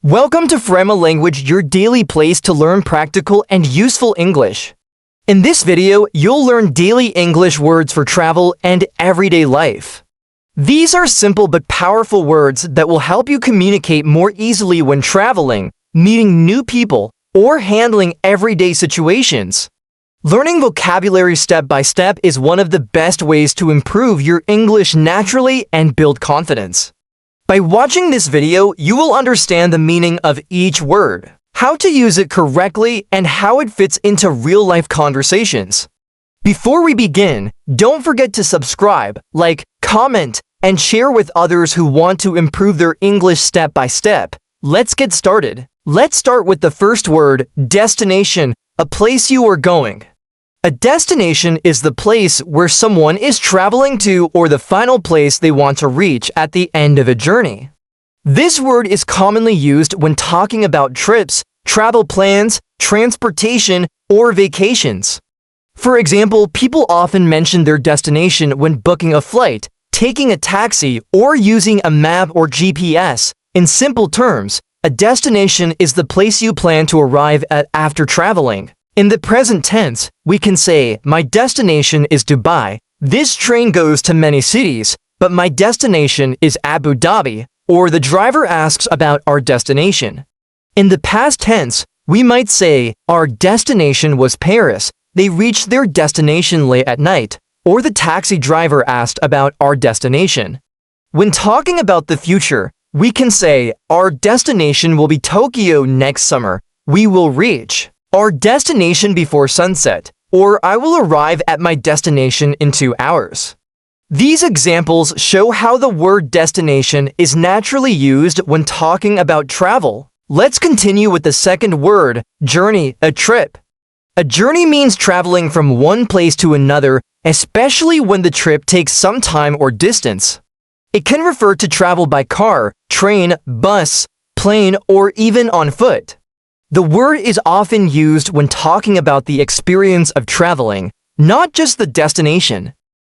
Welcome to Frema Language, your daily place to learn practical and useful English. In this video, you'll learn daily English words for travel and everyday life. These are simple but powerful words that will help you communicate more easily when traveling, meeting new people, or handling everyday situations. Learning vocabulary step by step is one of the best ways to improve your English naturally and build confidence. By watching this video, you will understand the meaning of each word, how to use it correctly, and how it fits into real-life conversations. Before we begin, don't forget to subscribe, like, comment, and share with others who want to improve their English step by step. Let's get started. Let's start with the first word, destination, a place you are going. A destination is the place where someone is traveling to or the final place they want to reach at the end of a journey. This word is commonly used when talking about trips, travel plans, transportation, or vacations. For example, people often mention their destination when booking a flight, taking a taxi, or using a map or GPS. In simple terms, a destination is the place you plan to arrive at after traveling. In the present tense, we can say, my destination is Dubai. This train goes to many cities, but my destination is Abu Dhabi, or the driver asks about our destination. In the past tense, we might say, our destination was Paris. They reached their destination late at night, or the taxi driver asked about our destination. When talking about the future, we can say, our destination will be Tokyo next summer. We will reach our destination before sunset, or I will arrive at my destination in 2 hours. These examples show how the word destination is naturally used when talking about travel. Let's continue with the second word, journey, a trip. A journey means traveling from one place to another, especially when the trip takes some time or distance. It can refer to travel by car, train, bus, plane, or even on foot. The word is often used when talking about the experience of traveling, not just the destination.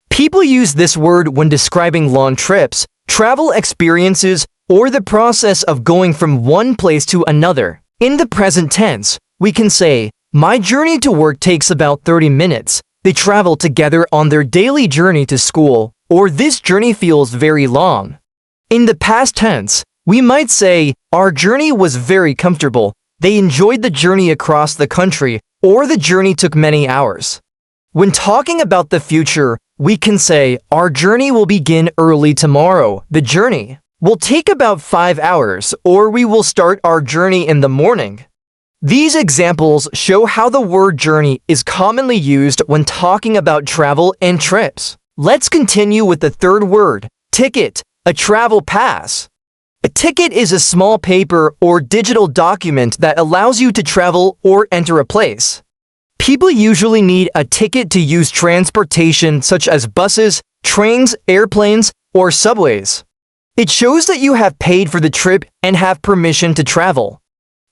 People use this word when describing long trips, travel experiences, or the process of going from one place to another. In the present tense, we can say, my journey to work takes about 30 minutes. They travel together on their daily journey to school, or this journey feels very long. In the past tense, we might say, our journey was very comfortable. They enjoyed the journey across the country, or the journey took many hours. When talking about the future, we can say, our journey will begin early tomorrow. The journey will take about 5 hours, or we will start our journey in the morning. These examples show how the word journey is commonly used when talking about travel and trips. Let's continue with the third word, ticket, a travel pass. A ticket is a small paper or digital document that allows you to travel or enter a place. People usually need a ticket to use transportation such as buses, trains, airplanes, or subways. It shows that you have paid for the trip and have permission to travel.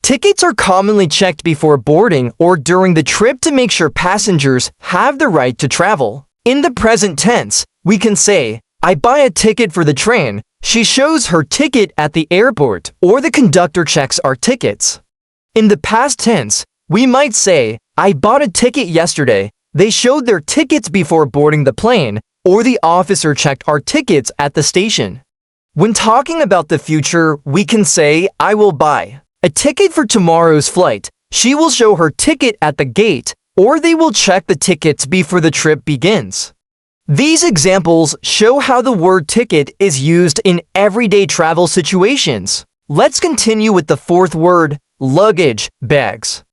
Tickets are commonly checked before boarding or during the trip to make sure passengers have the right to travel. In the present tense, we can say, I buy a ticket for the train. She shows her ticket at the airport, or the conductor checks our tickets. In the past tense, we might say, I bought a ticket yesterday. They showed their tickets before boarding the plane, or the officer checked our tickets at the station. When talking about the future, we can say, I will buy a ticket for tomorrow's flight. She will show her ticket at the gate, or they will check the tickets before the trip begins. These examples show how the word ticket is used in everyday travel situations. Let's continue with the fourth word, luggage, bags.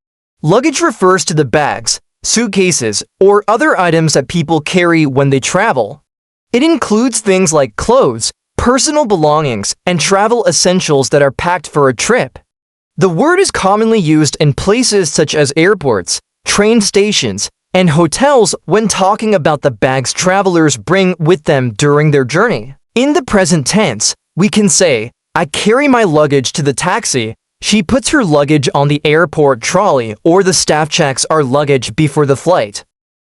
Luggage refers to the bags, suitcases, or other items that people carry when they travel. It includes things like clothes, personal belongings, and travel essentials that are packed for a trip. The word is commonly used in places such as airports, train stations, and hotels when talking about the bags travelers bring with them during their journey. In the present tense, we can say, I carry my luggage to the taxi. She puts her luggage on the airport trolley, or the staff checks our luggage before the flight.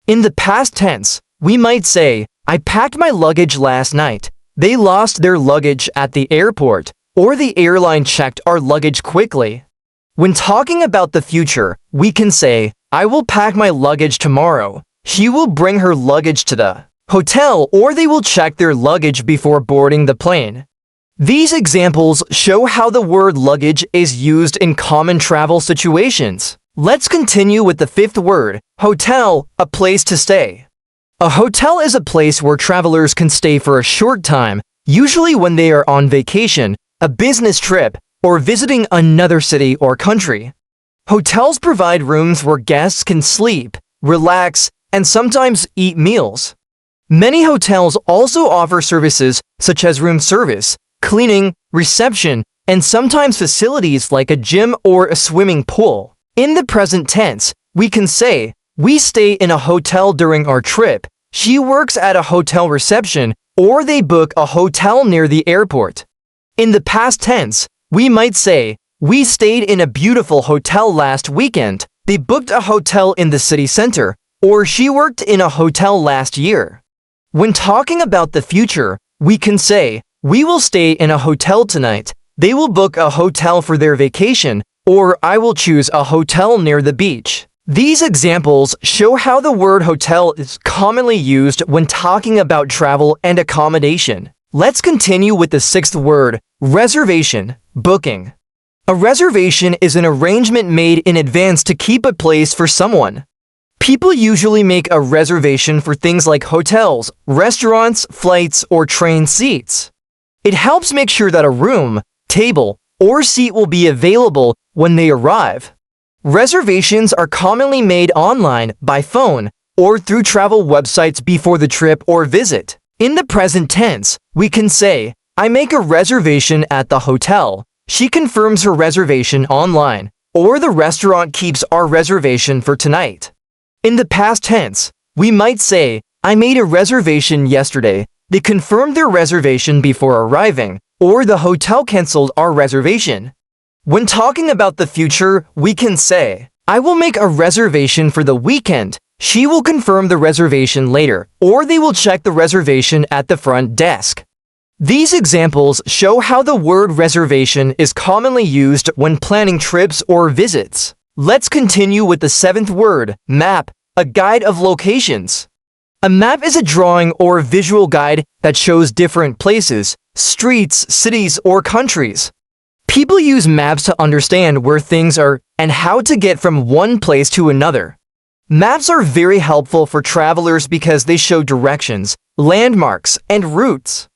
In the past tense, we might say, I packed my luggage last night. They lost their luggage at the airport, or the airline checked our luggage quickly. When talking about the future, we can say, I will pack my luggage tomorrow. She will bring her luggage to the hotel, or they will check their luggage before boarding the plane. These examples show how the word luggage is used in common travel situations. Let's continue with the fifth word, hotel, a place to stay. A hotel is a place where travelers can stay for a short time, usually when they are on vacation, a business trip, or visiting another city or country. Hotels provide rooms where guests can sleep, relax, and sometimes eat meals. Many hotels also offer services such as room service, cleaning, reception, and sometimes facilities like a gym or a swimming pool. In the present tense, we can say, we stay in a hotel during our trip, she works at a hotel reception, or they book a hotel near the airport. In the past tense, we might say, we stayed in a beautiful hotel last weekend, they booked a hotel in the city center, or she worked in a hotel last year. When talking about the future, we can say, we will stay in a hotel tonight, they will book a hotel for their vacation, or I will choose a hotel near the beach. These examples show how the word hotel is commonly used when talking about travel and accommodation. Let's continue with the sixth word, reservation, booking. A reservation is an arrangement made in advance to keep a place for someone. People usually make a reservation for things like hotels, restaurants, flights, or train seats. It helps make sure that a room, table, or seat will be available when they arrive. Reservations are commonly made online, by phone, or through travel websites before the trip or visit. In the present tense, we can say, I make a reservation at the hotel. She confirms her reservation online, or the restaurant keeps our reservation for tonight. In the past tense, we might say, I made a reservation yesterday. They confirmed their reservation before arriving, or the hotel canceled our reservation. When talking about the future, we can say, I will make a reservation for the weekend. She will confirm the reservation later, or they will check the reservation at the front desk. These examples show how the word reservation is commonly used when planning trips or visits. Let's continue with the seventh word, map, a guide of locations. A map is a drawing or visual guide that shows different places, streets, cities, or countries. People use maps to understand where things are and how to get from one place to another. Maps are very helpful for travelers because they show directions, landmarks, and routes.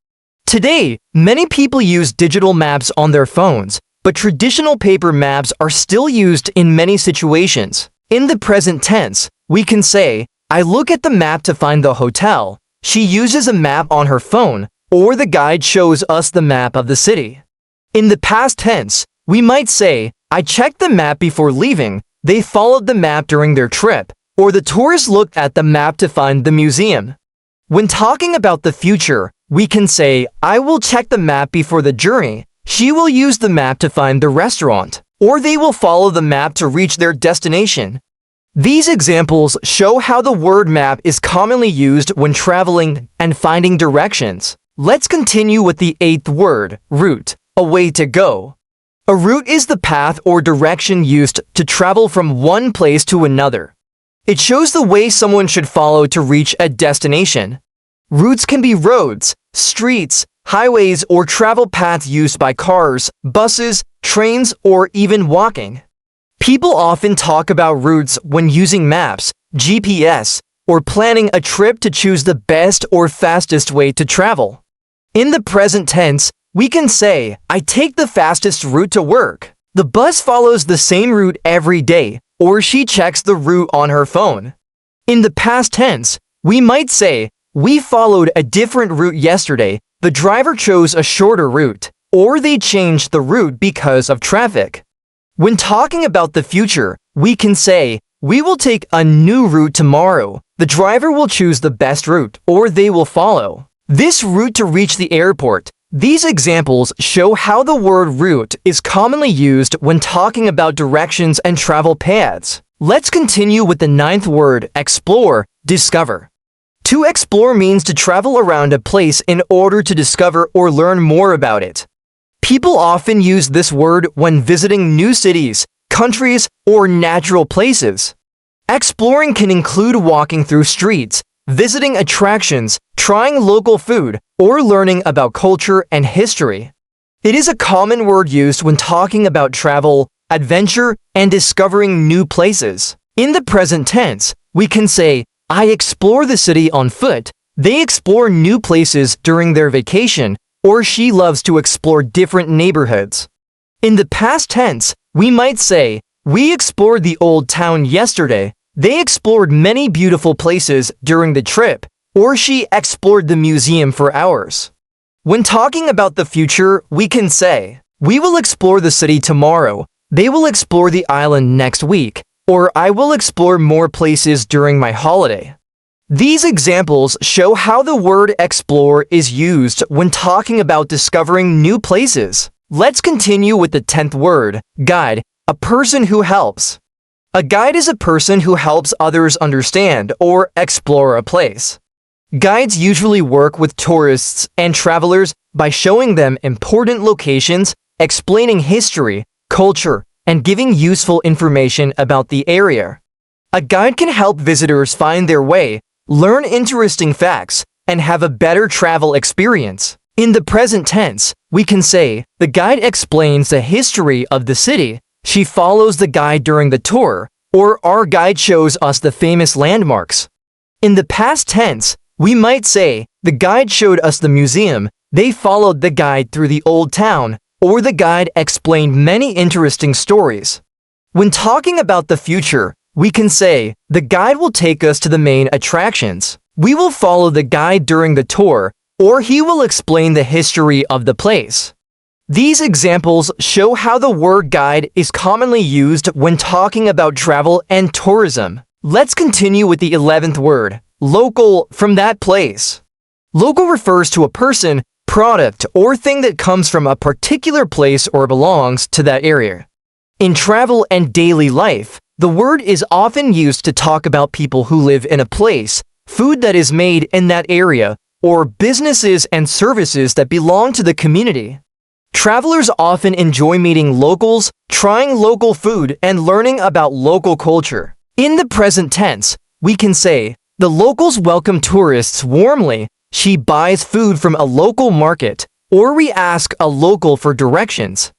Today, many people use digital maps on their phones, but traditional paper maps are still used in many situations. In the present tense, we can say, I look at the map to find the hotel. She uses a map on her phone, or the guide shows us the map of the city. In the past tense, we might say, I checked the map before leaving. They followed the map during their trip, or the tourists looked at the map to find the museum. When talking about the future, we can say, I will check the map before the journey. She will use the map to find the restaurant, or they will follow the map to reach their destination. These examples show how the word map is commonly used when traveling and finding directions. Let's continue with the eighth word, route, a way to go. A route is the path or direction used to travel from one place to another. It shows the way someone should follow to reach a destination. Routes can be roads, streets, highways, or travel paths used by cars, buses, trains, or even walking. People often talk about routes when using maps, GPS, or planning a trip to choose the best or fastest way to travel. In the present tense, we can say, I take the fastest route to work. The bus follows the same route every day, or she checks the route on her phone. In the past tense, we might say, we followed a different route yesterday. The driver chose a shorter route, or they changed the route because of traffic. When talking about the future, we can say, we will take a new route tomorrow. The driver will choose the best route, or they will follow this route to reach the airport. These examples show how the word route is commonly used when talking about directions and travel paths. Let's continue with the ninth word, explore, discover. To explore means to travel around a place in order to discover or learn more about it. People often use this word when visiting new cities, countries, or natural places. Exploring can include walking through streets, visiting attractions, trying local food, or learning about culture and history. It is a common word used when talking about travel, adventure, and discovering new places. In the present tense, we can say, I explore the city on foot. They explore new places during their vacation, or she loves to explore different neighborhoods. In the past tense, we might say, we explored the old town yesterday. They explored many beautiful places during the trip, or she explored the museum for hours. When talking about the future, we can say, we will explore the city tomorrow. They will explore the island next week, or I will explore more places during my holiday. These examples show how the word explore is used when talking about discovering new places. Let's continue with the 10th word, guide, a person who helps. A guide is a person who helps others understand or explore a place. Guides usually work with tourists and travelers by showing them important locations, explaining history, culture, and giving useful information about the area. A guide can help visitors find their way, learn interesting facts, and have a better travel experience. In the present tense, we can say, the guide explains the history of the city. She follows the guide during the tour, or our guide shows us the famous landmarks. In the past tense, we might say, the guide showed us the museum. They followed the guide through the old town, or the guide explained many interesting stories. When talking about the future, we can say, the guide will take us to the main attractions. We will follow the guide during the tour, or he will explain the history of the place. These examples show how the word guide is commonly used when talking about travel and tourism. Let's continue with the 11th word, local, from that place. Local refers to a person, product, or thing that comes from a particular place or belongs to that area. In travel and daily life, the word is often used to talk about people who live in a place, food that is made in that area, or businesses and services that belong to the community. Travelers often enjoy meeting locals, trying local food, and learning about local culture. In the present tense, we can say, the locals welcome tourists warmly. She buys food from a local market, or we ask a local for directions.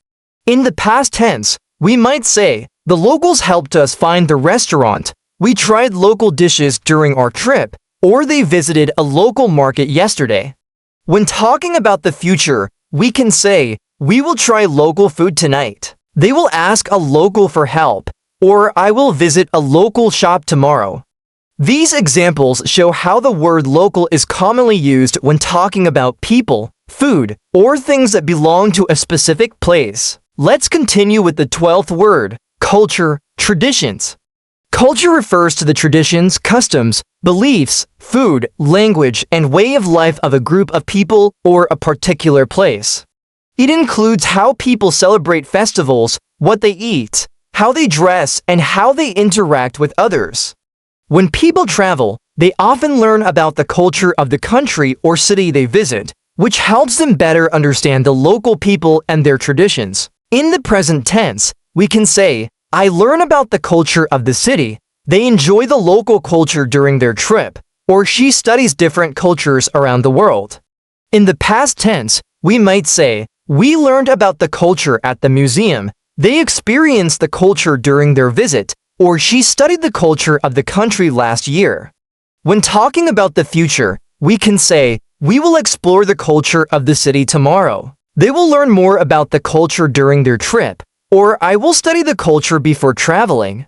In the past tense, we might say, the locals helped us find the restaurant. We tried local dishes during our trip, or they visited a local market yesterday. When talking about the future, we can say, we will try local food tonight. They will ask a local for help, or I will visit a local shop tomorrow. These examples show how the word local is commonly used when talking about people, food, or things that belong to a specific place. Let's continue with the 12th word, culture, traditions. Culture refers to the traditions, customs, beliefs, food, language, and way of life of a group of people or a particular place. It includes how people celebrate festivals, what they eat, how they dress, and how they interact with others. When people travel, they often learn about the culture of the country or city they visit, which helps them better understand the local people and their traditions. In the present tense, we can say, I learn about the culture of the city. They enjoy the local culture during their trip, or she studies different cultures around the world. In the past tense, we might say, we learned about the culture at the museum. They experienced the culture during their visit, or she studied the culture of the country last year. When talking about the future, we can say, we will explore the culture of the city tomorrow. They will learn more about the culture during their trip, or I will study the culture before traveling.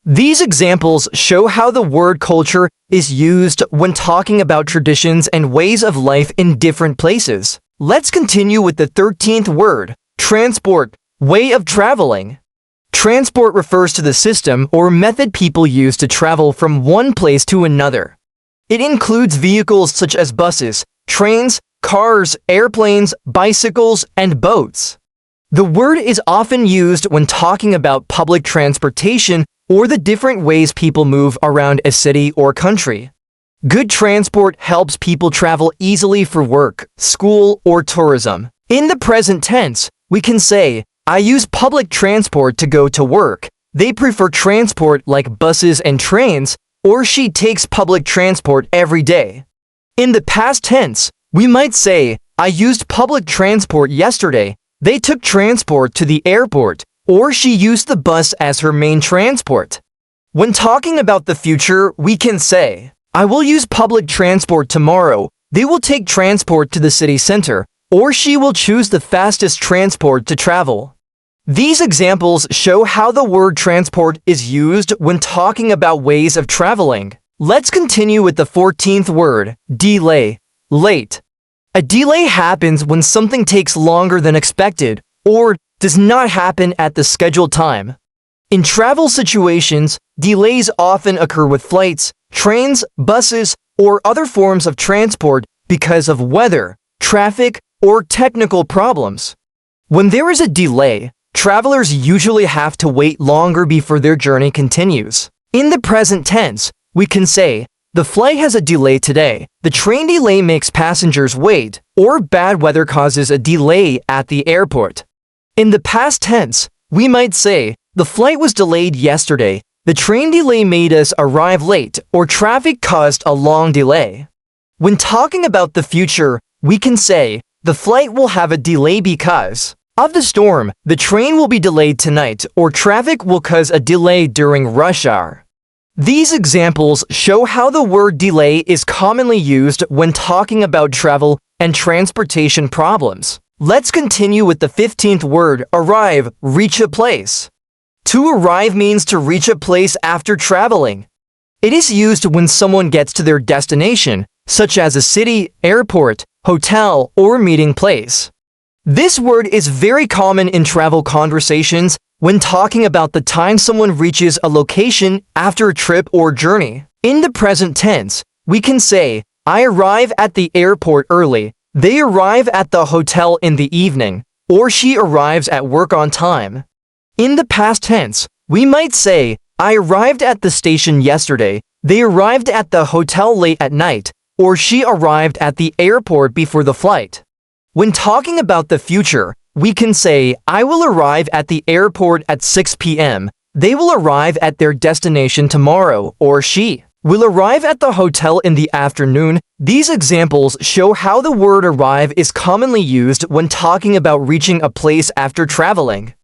These examples show how the word culture is used when talking about traditions and ways of life in different places. Let's continue with the 13th word, transport, way of traveling. Transport refers to the system or method people use to travel from one place to another. It includes vehicles such as buses, trains, cars, airplanes, bicycles, and boats. The word is often used when talking about public transportation or the different ways people move around a city or country. Good transport helps people travel easily for work, school, or tourism. In the present tense, We can say, I use public transport to go to work. They prefer transport like buses and trains, or she takes public transport every day. In the past tense, we might say, I used public transport yesterday. They took transport to the airport, or she used the bus as her main transport. When talking about the future, we can say, I will use public transport tomorrow. They will take transport to the city center, or she will choose the fastest transport to travel. These examples show how the word transport is used when talking about ways of traveling. Let's continue with the 14th word, delay, late. A delay happens when something takes longer than expected or does not happen at the scheduled time. In travel situations, delays often occur with flights, trains, buses, or other forms of transport because of weather, traffic, or technical problems. When there is a delay, travelers usually have to wait longer before their journey continues. In the present tense, we can say, the flight has a delay today. The train delay makes passengers wait, or bad weather causes a delay at the airport. In the past tense, we might say, the flight was delayed yesterday. The train delay made us arrive late, or traffic caused a long delay. When talking about the future, we can say, the flight will have a delay because of the storm. The train will be delayed tonight, or traffic will cause a delay during rush hour. These examples show how the word delay is commonly used when talking about travel and transportation problems. Let's continue with the 15th word, arrive, reach a place. To arrive means to reach a place after traveling. It is used when someone gets to their destination, such as a city, airport, hotel, or meeting place. This word is very common in travel conversations when talking about the time someone reaches a location after a trip or journey. In the present tense, we can say, I arrive at the airport early. They arrive at the hotel in the evening, or she arrives at work on time. In the past tense, we might say, I arrived at the station yesterday. They arrived at the hotel late at night, or she arrived at the airport before the flight. When talking about the future, we can say, I will arrive at the airport at 6 p.m. They will arrive at their destination tomorrow, or she will arrive at the hotel in the afternoon. These examples show how the word arrive is commonly used when talking about reaching a place after traveling.